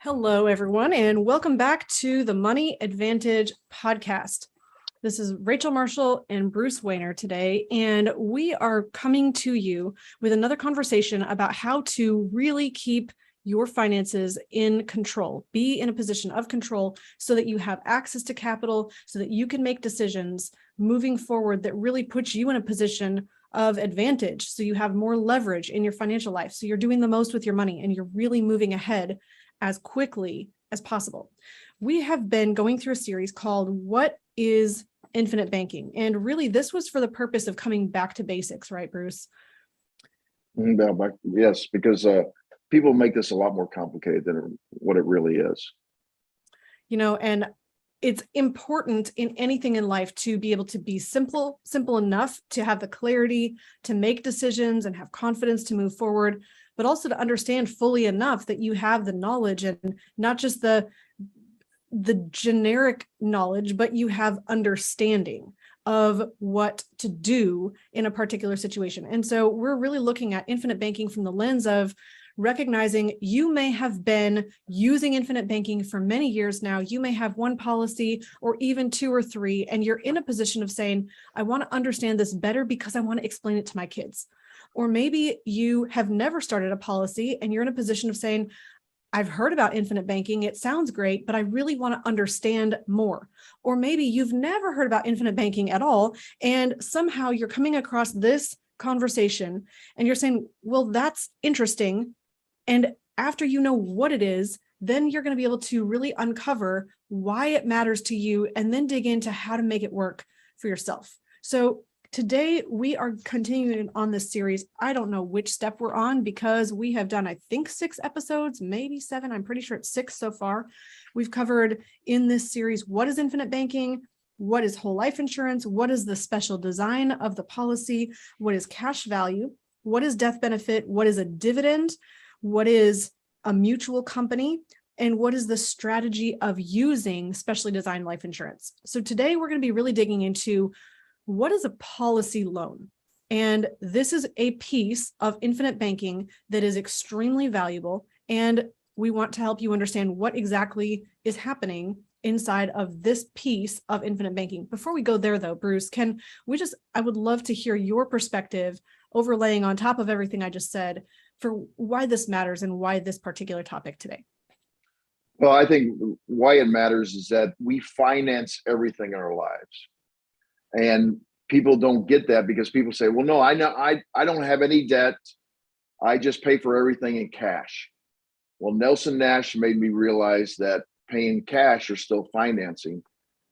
Hello, everyone, and welcome back to the Money Advantage podcast. This is Rachel Marshall and Bruce Wayner today, and we are coming to you with another conversation about how to really keep your finances in control, be in a position of control so that you have access to capital, so that you can make decisions moving forward that really puts you in a position of advantage. So you have more leverage in your financial life. So you're doing the most with your money and you're really moving ahead as quickly as possible. We have been going through a series called What is Infinite Banking? And really, this was for the purpose of coming back to basics, right, Bruce? Yes, because people make this a lot more complicated than what it really is. And it's important in anything in life to be able to be simple enough to have the clarity to make decisions and have confidence to move forward, but also to understand fully enough that you have the knowledge and not just the generic knowledge, but you have understanding of what to do in a particular situation. And so we're really looking at infinite banking from the lens of recognizing you may have been using infinite banking for many years now. You may have one policy or even two or three, and you're in a position of saying, I want to understand this better because I want to explain it to my kids. Or maybe you have never started a policy and you're in a position of saying, I've heard about infinite banking. It sounds great, but I really want to understand more. Or maybe you've never heard about infinite banking at all, and somehow you're coming across this conversation and you're saying, well, that's interesting. And after you know what it is, then you're going to be able to really uncover why it matters to you and then dig into how to make it work for yourself. So today we are continuing on this series. I don't know which step we're on because we have done, I think, 6 episodes, maybe 7. I'm pretty sure it's 6 so far. We've covered in this series, what is infinite banking? What is whole life insurance? What is the special design of the policy? What is cash value? What is death benefit? What is a dividend? What is a mutual company? And what is the strategy of using specially designed life insurance? So today we're going to be really digging into what is a policy loan? And this is a piece of infinite banking that is extremely valuable. And we want to help you understand what exactly is happening inside of this piece of infinite banking. Before we go there though, Bruce, I would love to hear your perspective overlaying on top of everything I just said for why this matters and why this particular topic today. Well, I think why it matters is that we finance everything in our lives. And people don't get that because people say, well, no, I don't have any debt. I just pay for everything in cash. Well, Nelson Nash made me realize that paying cash are still financing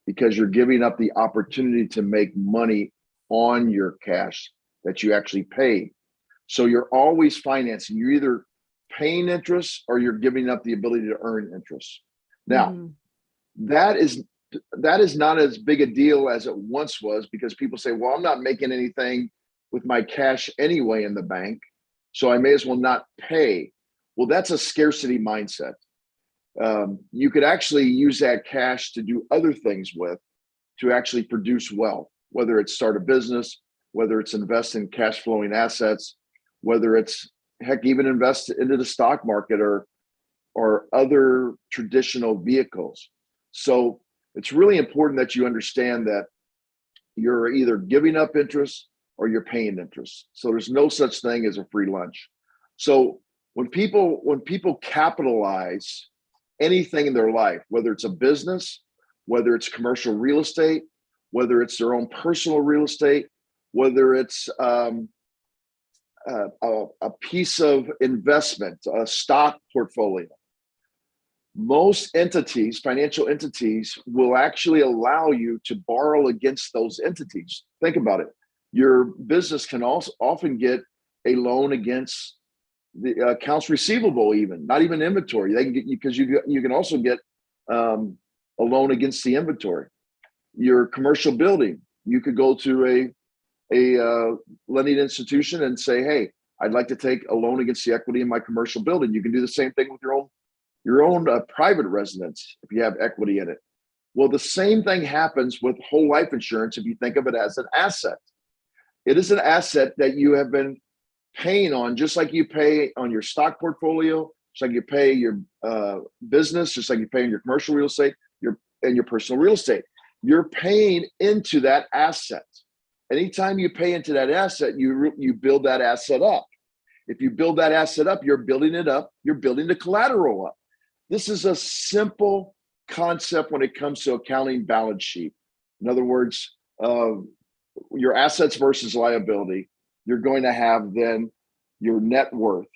because you're giving up the opportunity to make money on your cash that you actually paid. So you're always financing. You're either paying interest or you're giving up the ability to earn interest. Now, that is not as big a deal as it once was because people say, well, I'm not making anything with my cash anyway in the bank, so I may as well not pay. Well, that's a scarcity mindset. You could actually use that cash to do other things with, to actually produce wealth, whether it's start a business, whether it's invest in cash flowing assets, whether it's even invest into the stock market or other traditional vehicles. So it's really important that you understand that you're either giving up interest or you're paying interest. So there's no such thing as a free lunch. So when people capitalize anything in their life, whether it's a business, whether it's commercial real estate, whether it's their own personal real estate, whether it's a piece of investment, a stock portfolio, most entities, financial entities, will actually allow you to borrow against those entities. Think about it. Your business can also often get a loan against the accounts receivable, even not even inventory. They can get you because you can also get a loan against the inventory. Your commercial building, you could go to a lending institution and say, hey, I'd like to take a loan against the equity in my commercial building. You can do the same thing with your own private residence if you have equity in it. Well, the same thing happens with whole life insurance if you think of it as an asset. It is an asset that you have been paying on, just like you pay on your stock portfolio, just like you pay your business, just like you pay in your commercial real estate, your personal real estate. You're paying into that asset. Anytime you pay into that asset, you build that asset up. If you build that asset up, you're building it up. You're building the collateral up. This is a simple concept when it comes to accounting balance sheet. In other words, your assets versus liability. You're going to have then your net worth.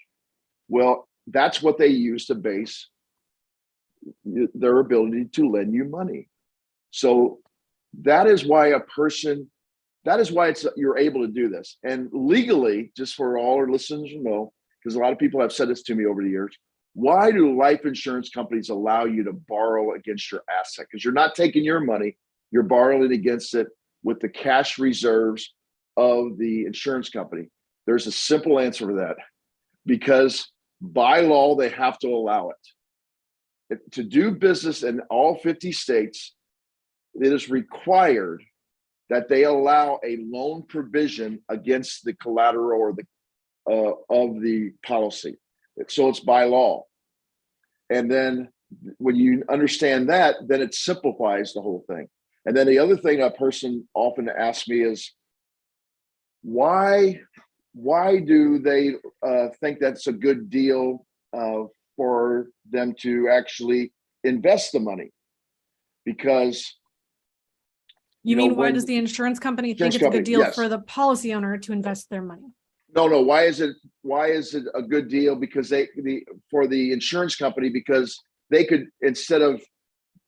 Well, that's what they use to base their ability to lend you money. So that is why you're able to do this. And legally, just for all our listeners to know, because a lot of people have said this to me over the years, why do life insurance companies allow you to borrow against your asset? Because you're not taking your money, you're borrowing against it with the cash reserves of the insurance company. There's a simple answer for that. Because by law, they have to allow it. To do business in all 50 states, it is required that they allow a loan provision against the collateral or of the policy. So it's by law. And then when you understand that, then it simplifies the whole thing. And then the other thing a person often asks me is, why do they think that's a good deal for them to actually invest the money? Because you mean, why does the insurance company think it's a good deal for the policy owner to invest their money? No. Why is it a good deal? Because for the insurance company, because they could, instead of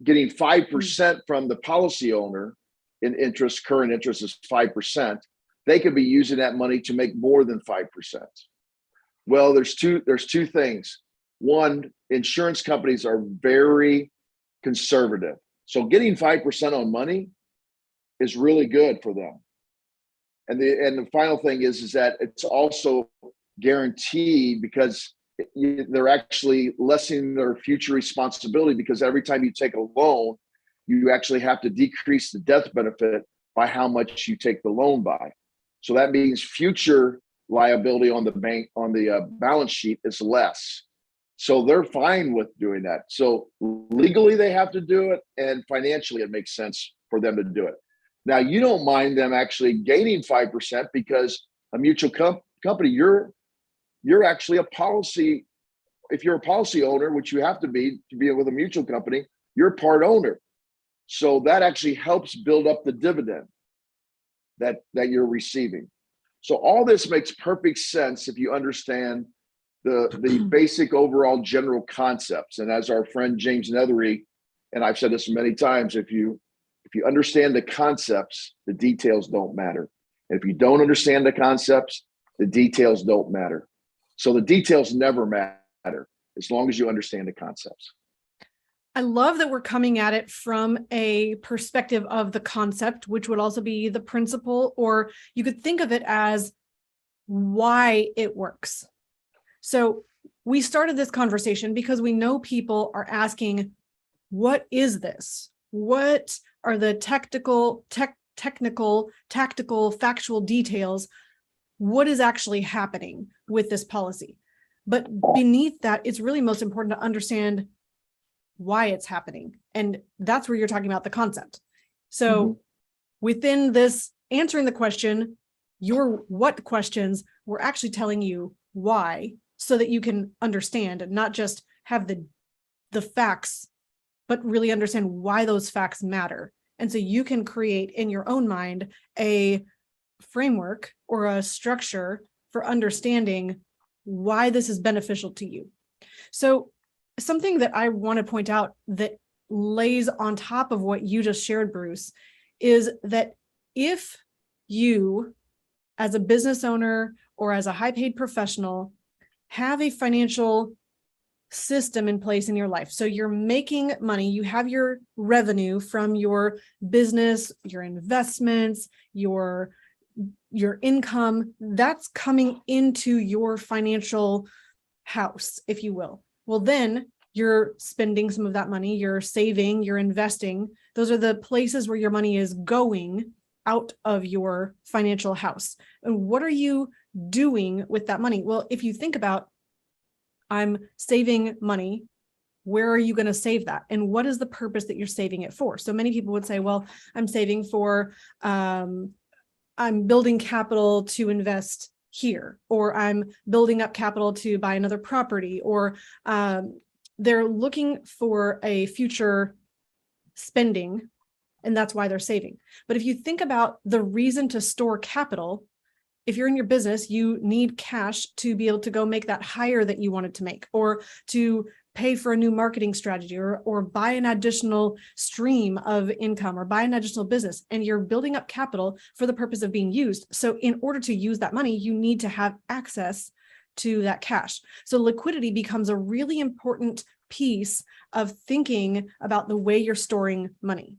getting 5% from the policy owner in interest, current interest is 5%, they could be using that money to make more than 5%. Well, there's two things. One, insurance companies are very conservative. So getting 5% on money is really good for them. And the final thing is that it's also guaranteed, because they're actually lessening their future responsibility, because every time you take a loan, you actually have to decrease the death benefit by how much you take the loan by. So that means future liability on the balance sheet is less. So they're fine with doing that. So legally they have to do it, and financially it makes sense for them to do it. Now, you don't mind them actually gaining 5% because a mutual company, you're actually a policy. If you're a policy owner, which you have to be with a mutual company, you're a part owner. So that actually helps build up the dividend that you're receiving. So all this makes perfect sense if you understand the basic overall general concepts. And as our friend James Nethery, and I've said this many times, if you understand the concepts, the details don't matter. And if you don't understand the concepts, the details don't matter. So the details never matter as long as you understand the concepts. I love that we're coming at it from a perspective of the concept, which would also be the principle, or you could think of it as why it works. So we started this conversation because we know people are asking, what is this? What are the technical, tactical, factual details? What is actually happening with this policy? But beneath that, it's really most important to understand why it's happening. And that's where you're talking about the concept. So within this answering the question, your what questions, we're actually telling you why, so that you can understand and not just have the facts, but really understand why those facts matter. And so you can create in your own mind a framework or a structure for understanding why this is beneficial to you. So something that I want to point out that lays on top of what you just shared, Bruce, is that if you, as a business owner or as a high-paid professional, have a financial system in place in your life, so you're making money, you have your revenue from your business, your investments, your income, that's coming into your financial house, if you will. Well, then you're spending some of that money, you're saving, you're investing. Those are the places where your money is going out of your financial house. And what are you doing with that money? Well, if you think about I'm saving money. Where are you going to save that? And what is the purpose that you're saving it for? So many people would say, well, I'm saving for, I'm building capital to invest here, or I'm building up capital to buy another property, or they're looking for a future spending, and that's why they're saving. But if you think about the reason to store capital, if you're in your business, you need cash to be able to go make that hire that you wanted to make, or to pay for a new marketing strategy, or buy an additional stream of income, or buy an additional business, and you're building up capital for the purpose of being used. So in order to use that money, you need to have access to that cash. So liquidity becomes a really important piece of thinking about the way you're storing money,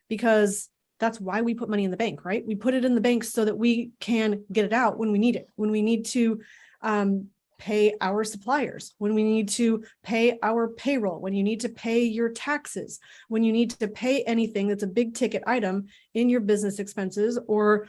because that's why we put money in the bank, right? We put it in the bank so that we can get it out when we need it, when we need to pay our suppliers, when we need to pay our payroll, when you need to pay your taxes, when you need to pay anything that's a big ticket item in your business expenses or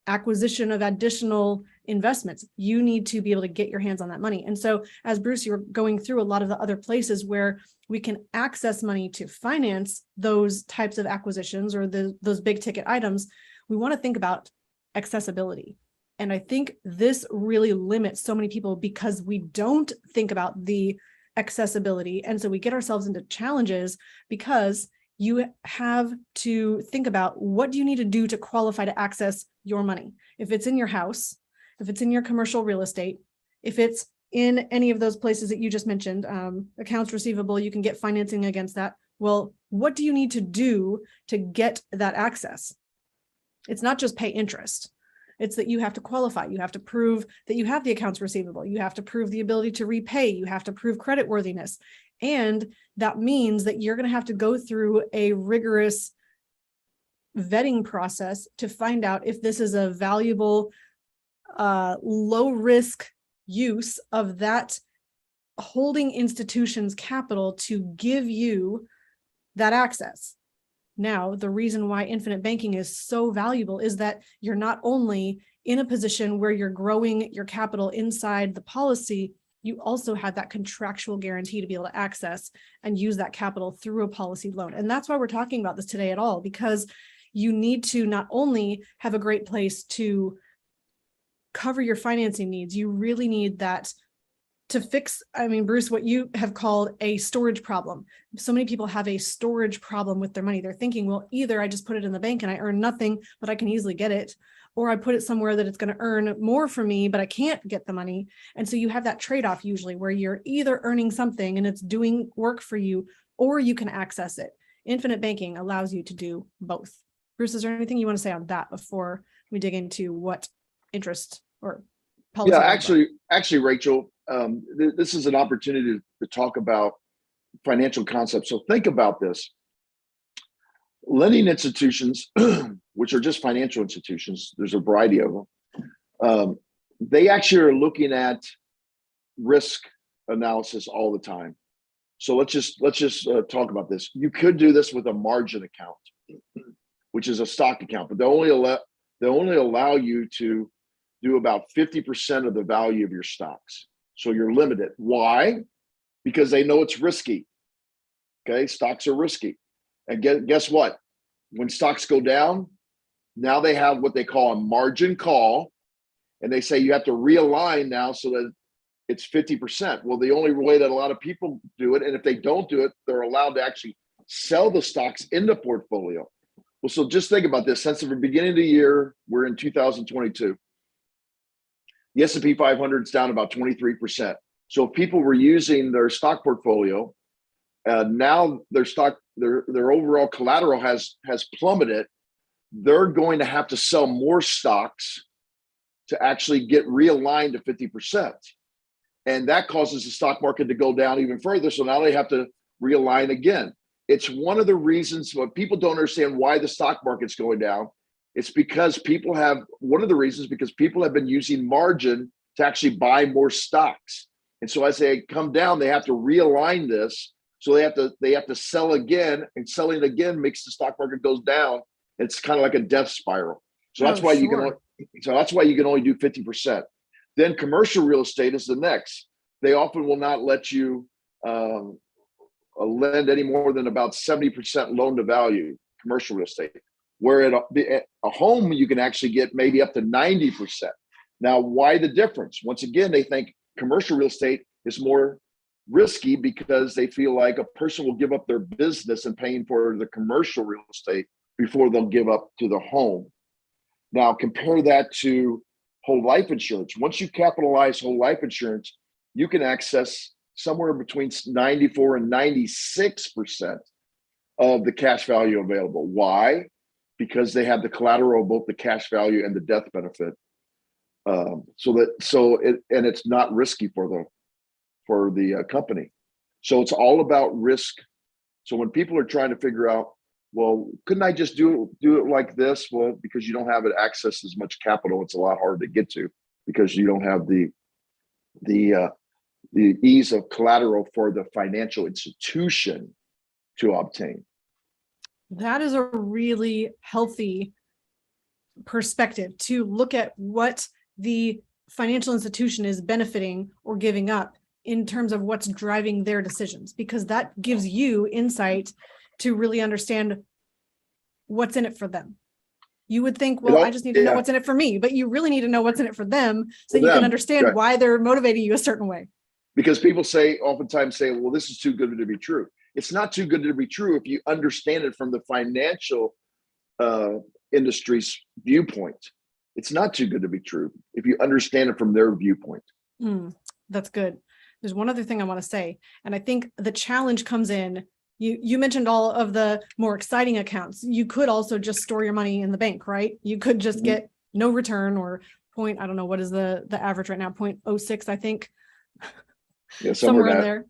acquisition of additional investments, you need to be able to get your hands on that money. And so as Bruce, you were going through a lot of the other places where we can access money to finance those types of acquisitions or those big ticket items, we want to think about accessibility. And I think this really limits so many people because we don't think about the accessibility. And so we get ourselves into challenges because you have to think about, what do you need to do to qualify to access your money? If it's in your house, if it's in your commercial real estate, if it's in any of those places that you just mentioned, accounts receivable, you can get financing against that. Well, what do you need to do to get that access? It's not just pay interest. It's that you have to qualify. You have to prove that you have the accounts receivable. You have to prove the ability to repay. You have to prove creditworthiness. And that means that you're going to have to go through a rigorous vetting process to find out if this is a valuable, low risk use of that holding institution's capital to give you that access. Now, the reason why infinite banking is so valuable is that you're not only in a position where you're growing your capital inside the policy, you also have that contractual guarantee to be able to access and use that capital through a policy loan. And that's why we're talking about this today at all, because you need to not only have a great place to cover your financing needs, you really need that to fix, I mean, Bruce, what you have called a storage problem. So many people have a storage problem with their money. They're thinking, well, either I just put it in the bank and I earn nothing, but I can easily get it, or I put it somewhere that it's going to earn more for me, but I can't get the money. And so you have that trade-off usually where you're either earning something and it's doing work for you, or you can access it. Infinite banking allows you to do both. Bruce, is there anything you want to say on that before we dig into what interest or policy? Yeah, actually, Rachel, this is an opportunity to talk about financial concepts. So think about this. Lending institutions, which are just financial institutions, there's a variety of them. They actually are looking at risk analysis all the time. So let's just talk about this. You could do this with a margin account, which is a stock account, but they only allow you to do about 50% of the value of your stocks. So you're limited. Why? Because they know it's risky. Okay, stocks are risky. And guess what? When stocks go down, now they have what they call a margin call. And they say you have to realign now so that it's 50%. Well, the only way that a lot of people do it, and if they don't do it, they're allowed to actually sell the stocks in the portfolio. Well, so just think about this. Since the beginning of the year, we're in 2022. The S&P 500 is down about 23%. So if people were using their stock portfolio, now their overall collateral has plummeted. They're going to have to sell more stocks to actually get realigned to 50%. And that causes the stock market to go down even further. So now they have to realign again. It's one of the reasons what people don't understand why the stock market's going down. It's because one of the reasons because people have been using margin to actually buy more stocks. And so as they come down, they have to realign this. So they have to sell again, and selling again makes the stock market goes down. It's kind of like a death spiral. So that's why you can only do 50%. Then commercial real estate is the next. they often will not let you lend any more than about 70% loan to value, commercial real estate, where at a home, you can actually get maybe up to 90%. Now, why the difference? Once again, they think commercial real estate is more risky because they feel like a person will give up their business and paying for the commercial real estate before they'll give up to the home. Now, compare that to whole life insurance. Once you capitalize whole life insurance, you can access somewhere between 94 and 96% of the cash value available. Why? Because they have the collateral, both the cash value and the death benefit. It's not risky for the company. So it's all about risk. So when people are trying to figure out, well, couldn't I just do it like this? Well, because you don't have access as much capital, it's a lot harder to get to because you don't have the ease of collateral for the financial institution to obtain. That is a really healthy perspective to look at what the financial institution is benefiting or giving up in terms of what's driving their decisions, because that gives you insight to really understand what's in it for them. You would think, well, I just need to know what's in it for me, but you really need to know what's in it for them so you can understand why they're motivating you a certain way. Because people oftentimes say, well, this is too good to be true. It's not too good to be true if you understand it from the financial industry's viewpoint. It's not too good to be true if you understand it from their viewpoint. That's good. There's one other thing I want to say, and I think the challenge comes in. You mentioned all of the more exciting accounts. You could also just store your money in the bank, right? You could just get no return or I don't know, what is the average right now? 0.06, I think. Yeah, somewhere in there.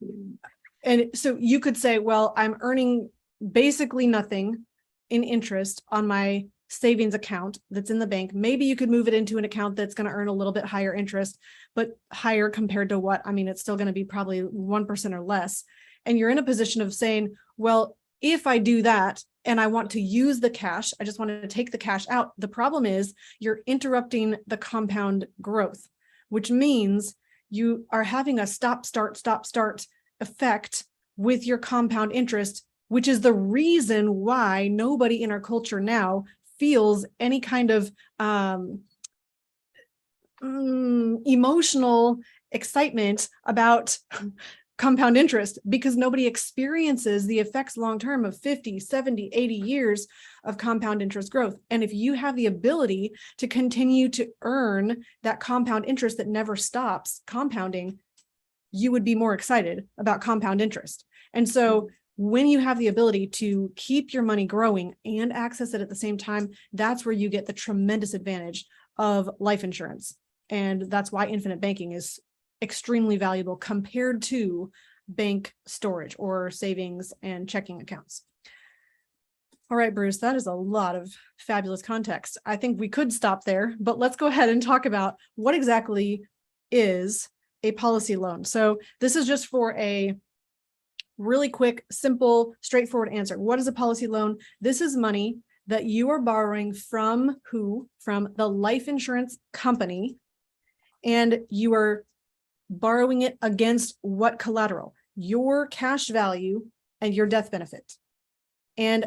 And so you could say, well, I'm earning basically nothing in interest on my savings account that's in the bank. Maybe you could move it into an account that's going to earn a little bit higher interest, but higher compared to what? I mean, it's still going to be probably 1% or less. And you're in a position of saying, well, if I do that and I want to use the cash, I just want to take the cash out. The problem is you're interrupting the compound growth, which means you are having a stop, start effect with your compound interest, which is the reason why nobody in our culture now feels any kind of emotional excitement about compound interest, because nobody experiences the effects long-term of 50, 70, 80 years of compound interest growth. And if you have the ability to continue to earn that compound interest that never stops compounding, you would be more excited about compound interest. And so when you have the ability to keep your money growing and access it at the same time, that's where you get the tremendous advantage of life insurance. And that's why infinite banking is extremely valuable compared to bank storage or savings and checking accounts. All right, Bruce, that is a lot of fabulous context. I think we could stop there, but let's go ahead and talk about what exactly is a policy loan. So this is just for a really quick, simple, straightforward answer. What is a policy loan? This is money that you are borrowing from who? From the life insurance company, and you are borrowing it against what collateral? Your cash value and your death benefit. And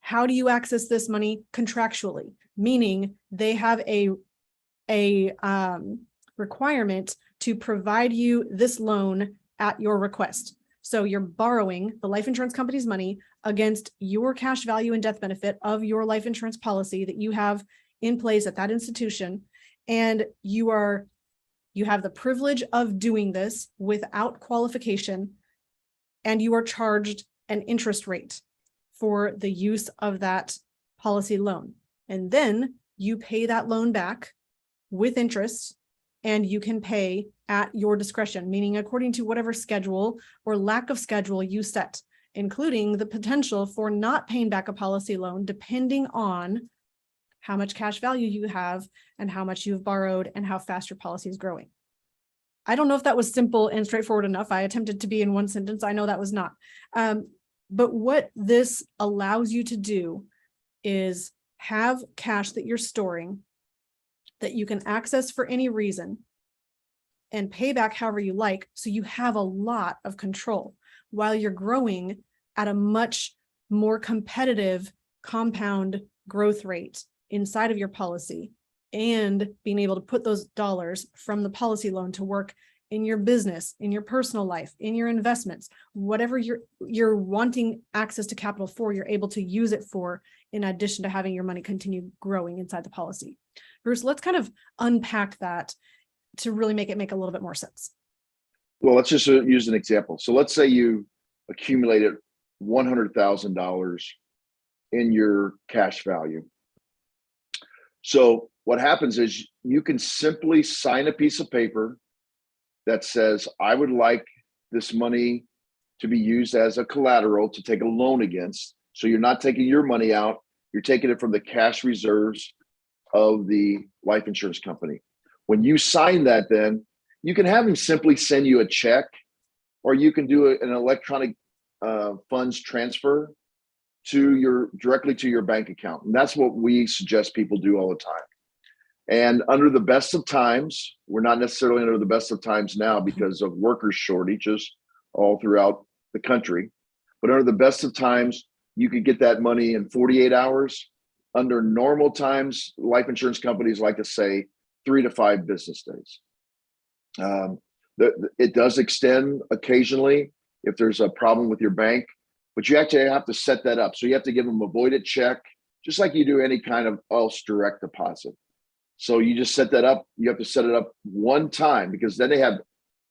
how do you access this money? Contractually, meaning they have a requirement to provide you this loan at your request. So you're borrowing the life insurance company's money against your cash value and death benefit of your life insurance policy that you have in place at that institution. And you have the privilege of doing this without qualification, and you are charged an interest rate for the use of that policy loan. And then you pay that loan back with interest, and you can pay at your discretion, meaning according to whatever schedule or lack of schedule you set, including the potential for not paying back a policy loan, depending on how much cash value you have and how much you've borrowed and how fast your policy is growing. I don't know if that was simple and straightforward enough. I attempted to be in one sentence. I know that was not. But what this allows you to do is have cash that you're storing that you can access for any reason. and pay back however you like. So you have a lot of control while you're growing at a much more competitive compound growth rate inside of your policy, and being able to put those dollars from the policy loan to work in your business, in your personal life, in your investments, whatever you're wanting access to capital for, you're able to use it for, in addition to having your money continue growing inside the policy. Bruce, let's kind of unpack that to really make a little bit more sense. Well, let's just use an example. So let's say you accumulated $100,000 in your cash value. So what happens is you can simply sign a piece of paper that says, I would like this money to be used as a collateral to take a loan against. So you're not taking your money out, you're taking it from the cash reserves of the life insurance company. When you sign that, then you can have them simply send you a check, or you can do an electronic funds transfer directly to your bank account. And that's what we suggest people do all the time. And under the best of times, we're not necessarily under the best of times now because of worker shortages all throughout the country. But under the best of times, you could get that money in 48 hours. Under normal times, life insurance companies like to say 3 to 5 business days. It does extend occasionally if there's a problem with your bank, but you actually have to set that up. So you have to give them a voided check, just like you do any kind of else direct deposit. So you just set that up. You have to set it up one time because then they have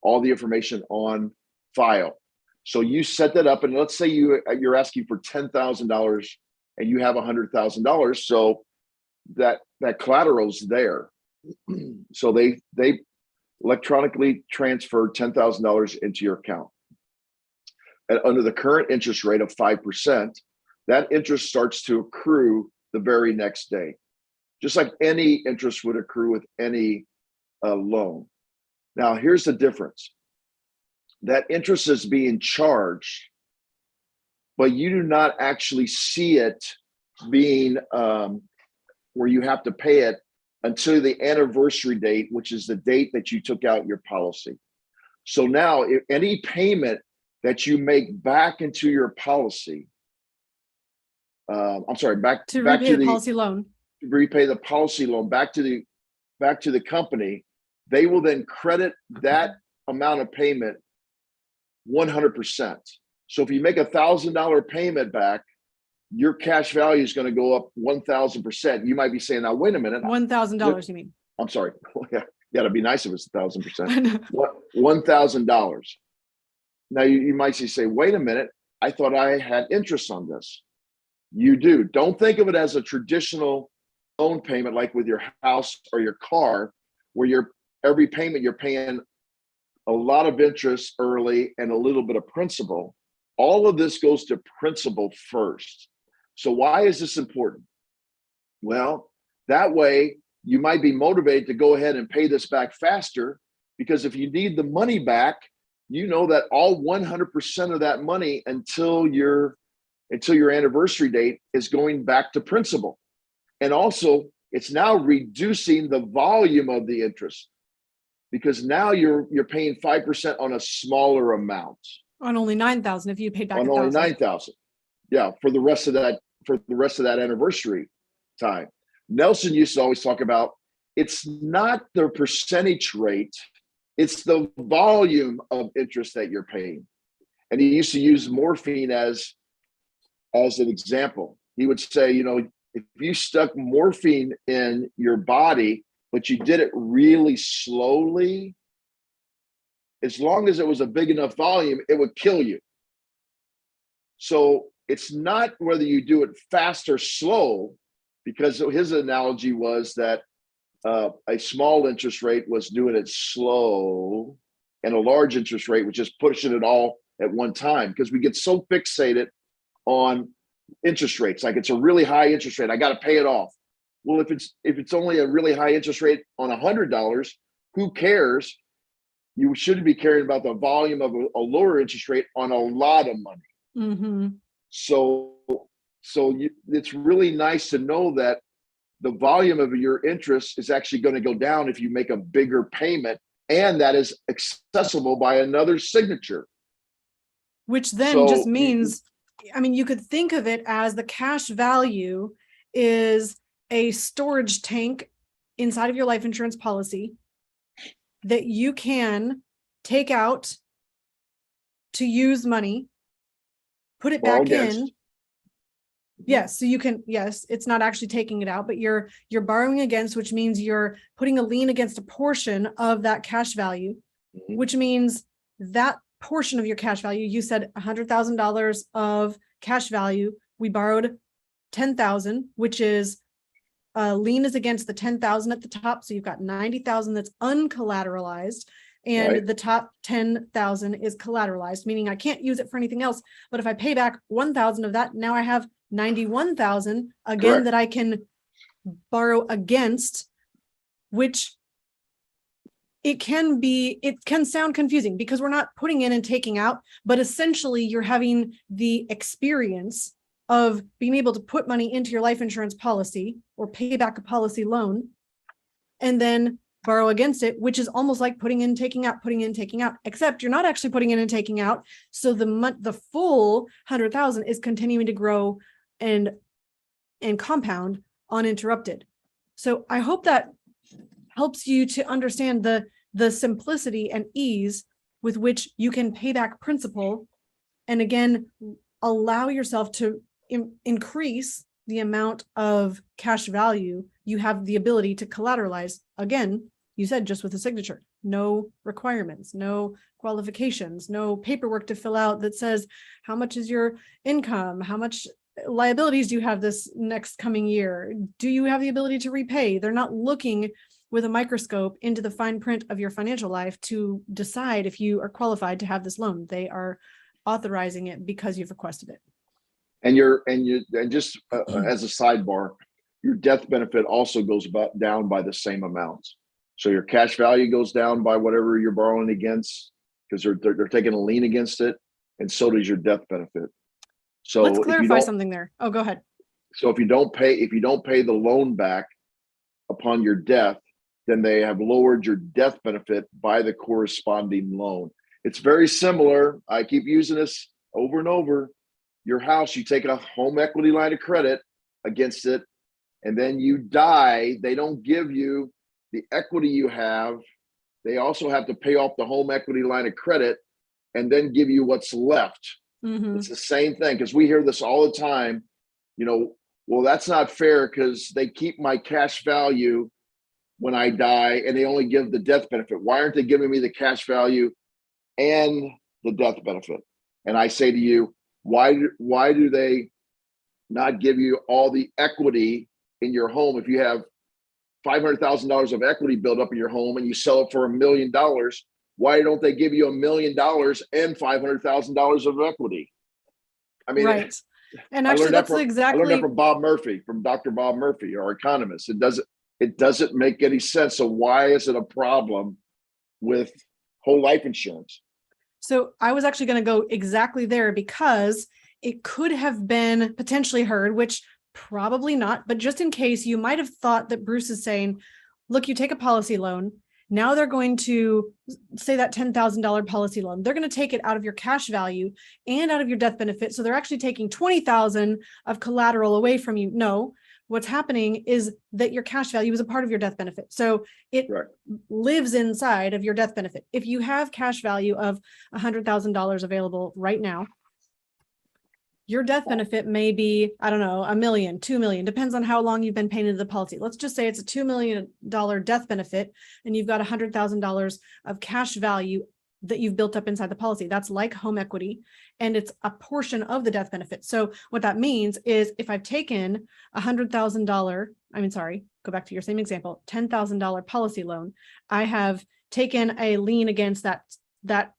all the information on file. So you set that up, and let's say you're asking for $10,000 and you have $100,000. So that collateral's there. So they electronically transfer $10,000 into your account. And under the current interest rate of 5%, that interest starts to accrue the very next day, just like any interest would accrue with any loan. Now, here's the difference. That interest is being charged, but you do not actually see it being where you have to pay it until the anniversary date, which is the date that you took out your policy. So now, if any payment that you make back into your policy, back to the policy loan, repay the policy loan back to the company, they will then credit that amount of payment 100%. So if you make $1,000 payment back, your cash value is going to go up 1,000%. You might be saying, now wait a minute, $1,000, you mean? I'm sorry. Yeah, it'd be nice if it's 1,000%. $1,000. Now you might say, wait a minute, I thought I had interest on this. You do. Don't think of it as a traditional loan payment like with your house or your car, where every payment you're paying a lot of interest early and a little bit of principal. All of this goes to principal first. So why is this important? Well, that way you might be motivated to go ahead and pay this back faster, because if you need the money back, you know that all 100% of that money until your anniversary date is going back to principal. And also, it's now reducing the volume of the interest, because now you're paying 5% on a smaller amount. On only $9,000 if you paid back on only $9,000. Yeah, for the rest of that anniversary time. Nelson used to always talk about, it's not the percentage rate, it's the volume of interest that you're paying. And he used to use morphine as an example. He would say, if you stuck morphine in your body, but you did it really slowly, as long as it was a big enough volume, it would kill you. So it's not whether you do it fast or slow, because his analogy was that a small interest rate was doing it slow, and a large interest rate was just pushing it all at one time, because we get so fixated on interest rates. Like, it's a really high interest rate, I got to pay it off. Well, if it's only a really high interest rate on $100, who cares? You shouldn't be caring about the volume of a lower interest rate on a lot of money. Mm-hmm. So it's really nice to know that the volume of your interest is actually going to go down if you make a bigger payment and that is accessible by another signature. Which then So- just means, I mean, you could think of it as the cash value is a storage tank inside of your life insurance policy that you can take out to use money, put it Borrow back in. against. Yes, so you can, yes, it's not actually taking it out, but you're borrowing against, which means you're putting a lien against a portion of that cash value, Mhm. which means that portion of your cash value, you said $100,000 of cash value, we borrowed 10,000, which is lien is against the 10,000 at the top. So you've got 90,000 that's uncollateralized, and Right. the top 10,000 is collateralized, meaning I can't use it for anything else. But if I pay back 1,000 of that, now I have 91,000 again Correct. that I can borrow against, which it can sound confusing because we're not putting in and taking out, but essentially you're having the experience of being able to put money into your life insurance policy or pay back a policy loan and then borrow against it, which is almost like putting in, taking out, putting in, taking out, except you're not actually putting in and taking out. So the full 100,000 is continuing to grow and compound uninterrupted. So I hope that helps you to understand the simplicity and ease with which you can pay back principal, and again, allow yourself to increase the amount of cash value you have the ability to collateralize. Again, you said just with a signature, no requirements, no qualifications, no paperwork to fill out that says how much is your income, how much liabilities do you have this next coming year, do you have the ability to repay. They're not looking with a microscope into the fine print of your financial life to decide if you are qualified to have this loan. They are authorizing it because you've requested it. And just as a sidebar, your death benefit also goes down by the same amounts. So your cash value goes down by whatever you're borrowing against, because they're taking a lien against it, and so does your death benefit. So let's if you clarify don't- something there. Oh, go ahead. So if you don't pay the loan back upon your death, then they have lowered your death benefit by the corresponding loan. It's very similar. I keep using this over and over. Your house, you take a home equity line of credit against it, and then you die. They don't give you the equity you have. They also have to pay off the home equity line of credit and then give you what's left. Mm-hmm. It's the same thing, because we hear this all the time. Well, that's not fair because they keep my cash value when I die and they only give the death benefit. Why aren't they giving me the cash value and the death benefit? And I say to you, why do they not give you all the equity in your home? If you have $500,000 of equity built up in your home and you sell it for $1 million, why don't they give you $1 million and $500,000 of equity? I mean, right. And actually, that's I learned that exactly from Bob Murphy, from Dr. Bob Murphy, our economist. It doesn't make any sense. So why is it a problem with whole life insurance? So I was actually going to go exactly there, because it could have been potentially heard, which probably not, but just in case, you might have thought that Bruce is saying, look, you take a policy loan. Now they're going to say that $10,000 policy loan. They're going to take it out of your cash value and out of your death benefit. So they're actually taking 20,000 of collateral away from you. No, what's happening is that your cash value is a part of your death benefit. So it Right. lives inside of your death benefit. If you have cash value of $100,000 available right now, your death benefit may be, I don't know, $1 million, $2 million, depends on how long you've been paying into the policy. Let's just say it's a $2 million death benefit and you've got $100,000 of cash value that you've built up inside the policy. That's like home equity, and it's a portion of the death benefit. So what that means is if I've taken go back to your same example, $10,000 policy loan, I have taken a lien against that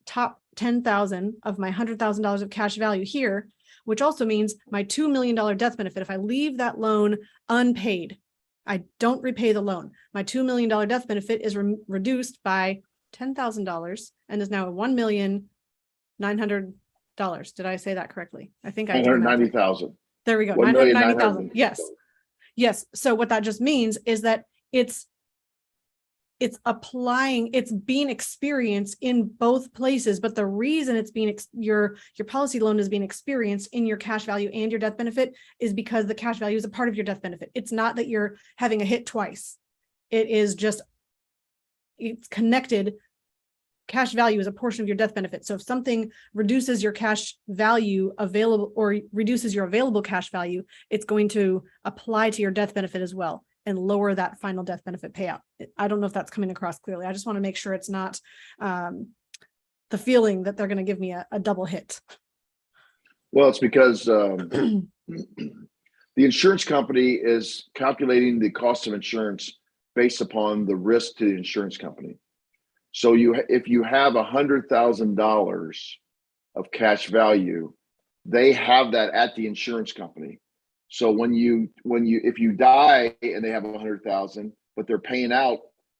top 10,000 of my $100,000 of cash value here, which also means my $2 million death benefit. If I leave that loan unpaid, I don't repay the loan, my $2 million death benefit is reduced by $10,000 and is now $1,900,000. Did I say that correctly? I think I did. 190,000. There we go. 990,000. Yes. Yes. So what that just means is that it's it's being experienced in both places. But the reason it's being, your policy loan is being experienced in your cash value and your death benefit is because the cash value is a part of your death benefit. It's not that you're having a hit twice. It is just, it's connected. Cash value is a portion of your death benefit. So if something reduces your cash value available or reduces your available cash value, it's going to apply to your death benefit as well and lower that final death benefit payout. I don't know if that's coming across clearly. I just want to make sure it's not the feeling that they're going to give me a double hit. Well, it's because the insurance company is calculating the cost of insurance based upon the risk to the insurance company. So if you have $100,000 of cash value, they have that at the insurance company. So if you die and they have 100,000, but they're paying out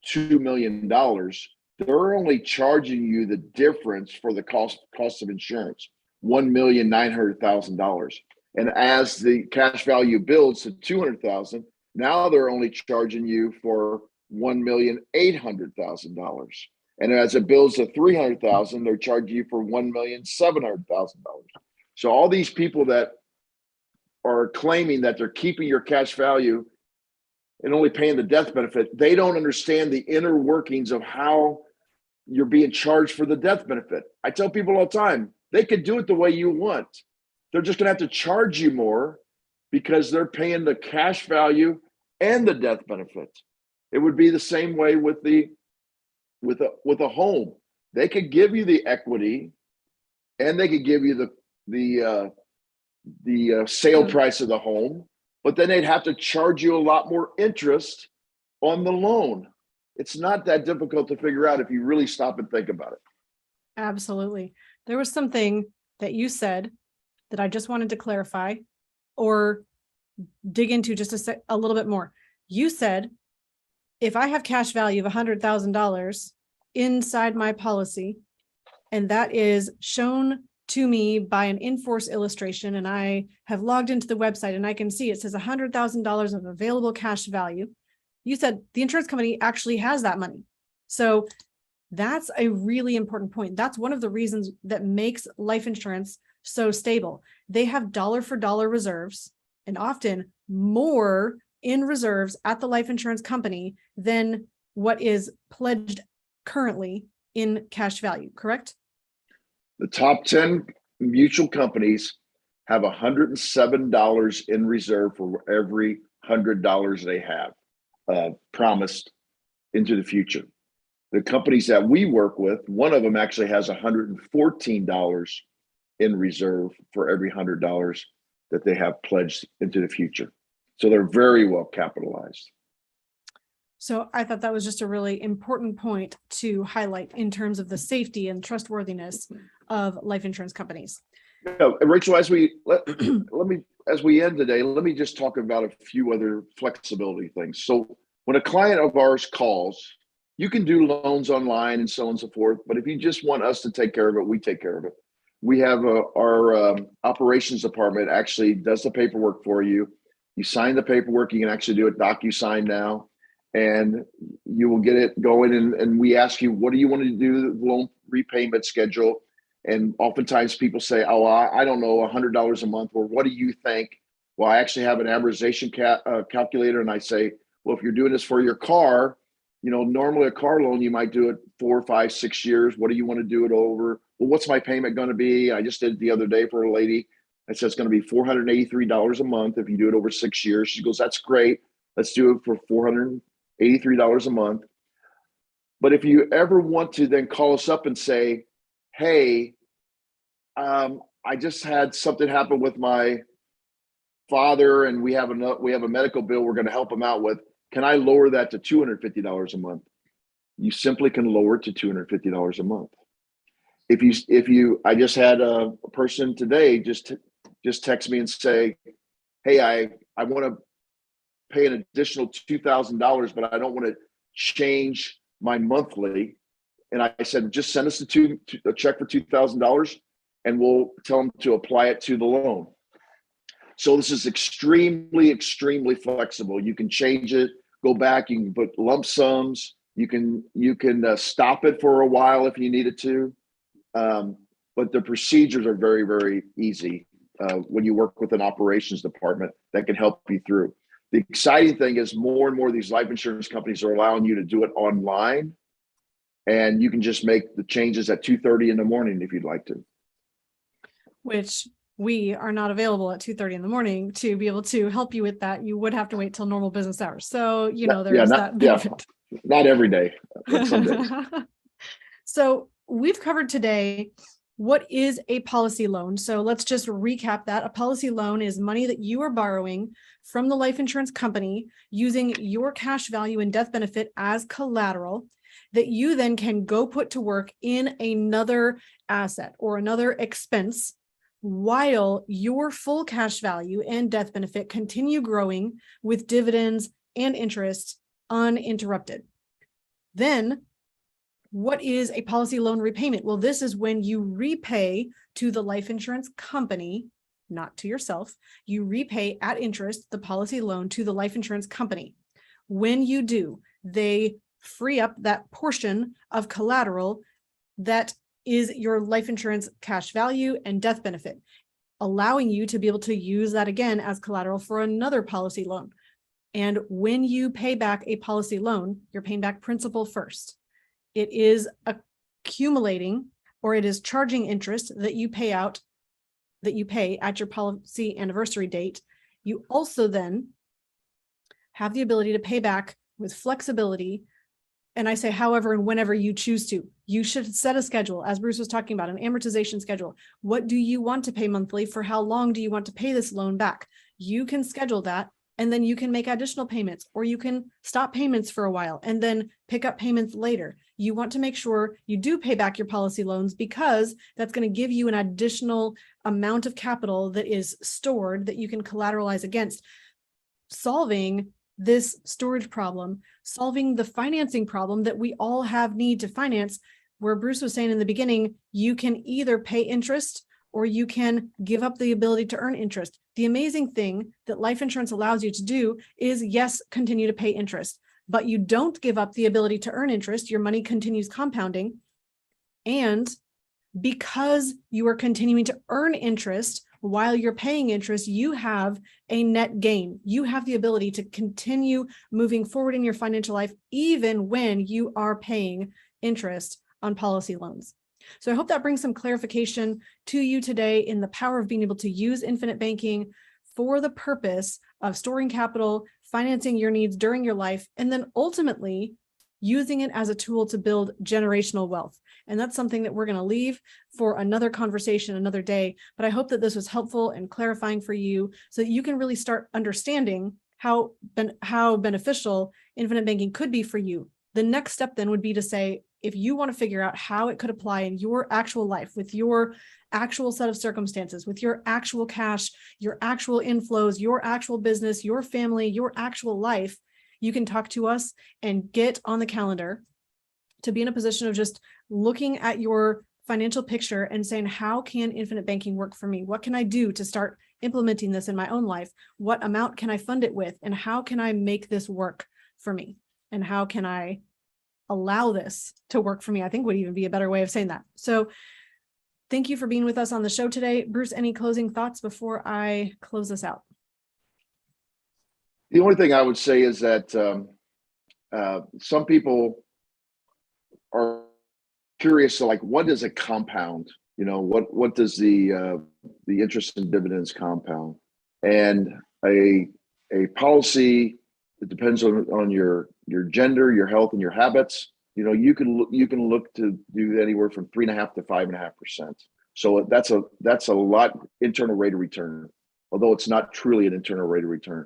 $2 million, they're only charging you the difference for the cost of insurance, $1,900,000. And as the cash value builds to 200,000, now they're only charging you for $1,800,000. And as it builds to 300,000, they're charging you for $1,700,000. So all these people that are claiming that they're keeping your cash value and only paying the death benefit, they don't understand the inner workings of how you're being charged for the death benefit. I tell people all the time, they could do it the way you want. They're just going to have to charge you more because they're paying the cash value and the death benefit. It would be the same way with a home. They could give you the equity and they could give you the sale price of the home, but then they'd have to charge you a lot more interest on the loan. It's not that difficult to figure out if you really stop and think about it. Absolutely. There was something that you said that I just wanted to clarify or dig into just a little bit more. You said, if I have cash value of $100,000 inside my policy, and that is shown to me by an in-force illustration, and I have logged into the website and I can see it says $100,000 of available cash value. You said the insurance company actually has that money. So that's a really important point. That's one of the reasons that makes life insurance so stable. They have dollar for dollar reserves, and often more in reserves at the life insurance company than what is pledged currently in cash value, correct? The top 10 mutual companies have $107 in reserve for every $100 they have promised into the future. The companies that we work with, one of them actually has $114 in reserve for every $100 that they have pledged into the future. So they're very well capitalized. So I thought that was just a really important point to highlight in terms of the safety and trustworthiness of life insurance companies. Yeah, Rachel, as we end today, let me just talk about a few other flexibility things. So when a client of ours calls, you can do loans online and so on and so forth. But if you just want us to take care of it, we take care of it. We have our operations department actually does the paperwork for you. You sign the paperwork. You can actually do it DocuSign now, and you will get it going. And we ask you, what do you want to do the loan repayment schedule? And oftentimes people say, oh, I don't know, $100 a month, or what do you think? Well, I actually have an amortization calculator, and I say, well, if you're doing this for your car, normally a car loan, you might do it 4, 5, 6 years. What do you want to do it over? Well, what's my payment going to be? I just did it the other day for a lady. I said it's going to be $483 a month if you do it over 6 years. She goes, that's great. Let's do it for $483 a month. But if you ever want to then call us up and say, hey, I just had something happen with my father and we have a medical bill we're going to help him out with. Can I lower that to $250 a month? You simply can lower it to $250 a month. I just had a person today just text me and say, hey, I want to pay an additional $2,000, but I don't want to change my monthly. And I said, just send us a check for $2,000 and we'll tell them to apply it to the loan. So this is extremely, extremely flexible. You can change it, go back, you can put lump sums, You can stop it for a while if you needed to, but the procedures are very, very easy when you work with an operations department that can help you through. The exciting thing is more and more of these life insurance companies are allowing you to do it online, and you can just make the changes at 2:30 in the morning if you'd like to. Which we are not available at 2:30 in the morning to be able to help you with that. You would have to wait till normal business hours. So, there's that benefit. Not every day, but some days. So we've covered today what is a policy loan. So let's just recap that. A policy loan is money that you are borrowing from the life insurance company using your cash value and death benefit as collateral that you then can go put to work in another asset or another expense while your full cash value and death benefit continue growing with dividends and interest uninterrupted. Then, what is a policy loan repayment? Well, this is when you repay to the life insurance company, not to yourself. You repay at interest the policy loan to the life insurance company. When you do, they free up that portion of collateral that is your life insurance cash value and death benefit, allowing you to be able to use that again as collateral for another policy loan. And when you pay back a policy loan, you're paying back principal first. It is accumulating, or it is charging interest that you pay at your policy anniversary date. You also then have the ability to pay back with flexibility. And I say, however, and whenever you choose to. You should set a schedule, as Bruce was talking about, an amortization schedule. What do you want to pay monthly? For how long do you want to pay this loan back? You can schedule that, and then you can make additional payments, or you can stop payments for a while and then pick up payments later. You want to make sure you do pay back your policy loans, because that's going to give you an additional amount of capital that is stored that you can collateralize against, solving this storage problem, solving the financing problem that we all have need to finance, where Bruce was saying in the beginning, you can either pay interest or you can give up the ability to earn interest. The amazing thing that life insurance allows you to do is, yes, continue to pay interest, but you don't give up the ability to earn interest. Your money continues compounding. And because you are continuing to earn interest while you're paying interest, you have a net gain. You have the ability to continue moving forward in your financial life, even when you are paying interest on policy loans. So I hope that brings some clarification to you today in the power of being able to use infinite banking for the purpose of storing capital, financing your needs during your life, and then ultimately using it as a tool to build generational wealth. And that's something that we're going to leave for another conversation another day. But I hope that this was helpful and clarifying for you so that you can really start understanding how beneficial infinite banking could be for you. The next step then would be to say, if you want to figure out how it could apply in your actual life, with your actual set of circumstances, with your actual cash, your actual inflows, your actual business, your family, your actual life, you can talk to us and get on the calendar to be in a position of just looking at your financial picture and saying, how can infinite banking work for me? What can I do to start implementing this in my own life? What amount can I fund it with? And how can I make this work for me? And how can I allow this to work for me? I think would even be a better way of saying that. So thank you for being with us on the show today. Bruce, any closing thoughts before I close this out? The only thing I would say is that some people are curious to, like, what is a compound? What does the interest and dividends compound? And a policy that depends on your gender, your health, and your habits. You can look to do anywhere from 3.5% to 5.5%. So that's a lot internal rate of return, although it's not truly an internal rate of return.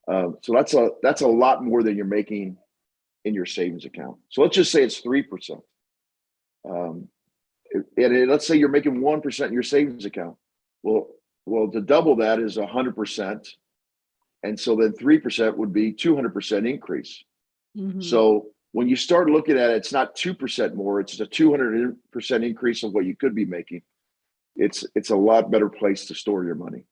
So that's a lot more than you're making in your savings account. So let's just say it's 3%. And let's say you're making 1% in your savings account. Well, to double that is 100%. And so then 3% would be 200% increase. Mm-hmm. So when you start looking at it, it's not 2% more, it's a 200% increase of what you could be making. It's a lot better place to store your money.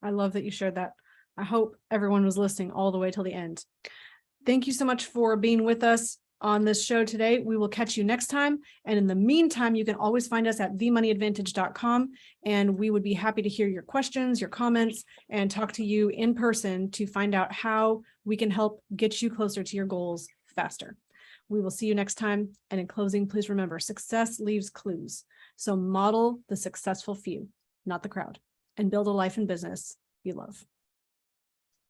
I love that you shared that. I hope everyone was listening all the way till the end. Thank you so much for being with us on this show today. We will catch you next time. And in the meantime, you can always find us at themoneyadvantage.com. And we would be happy to hear your questions, your comments, and talk to you in person to find out how we can help get you closer to your goals faster. We will see you next time. And in closing, please remember, success leaves clues. So model the successful few, not the crowd, and build a life and business you love.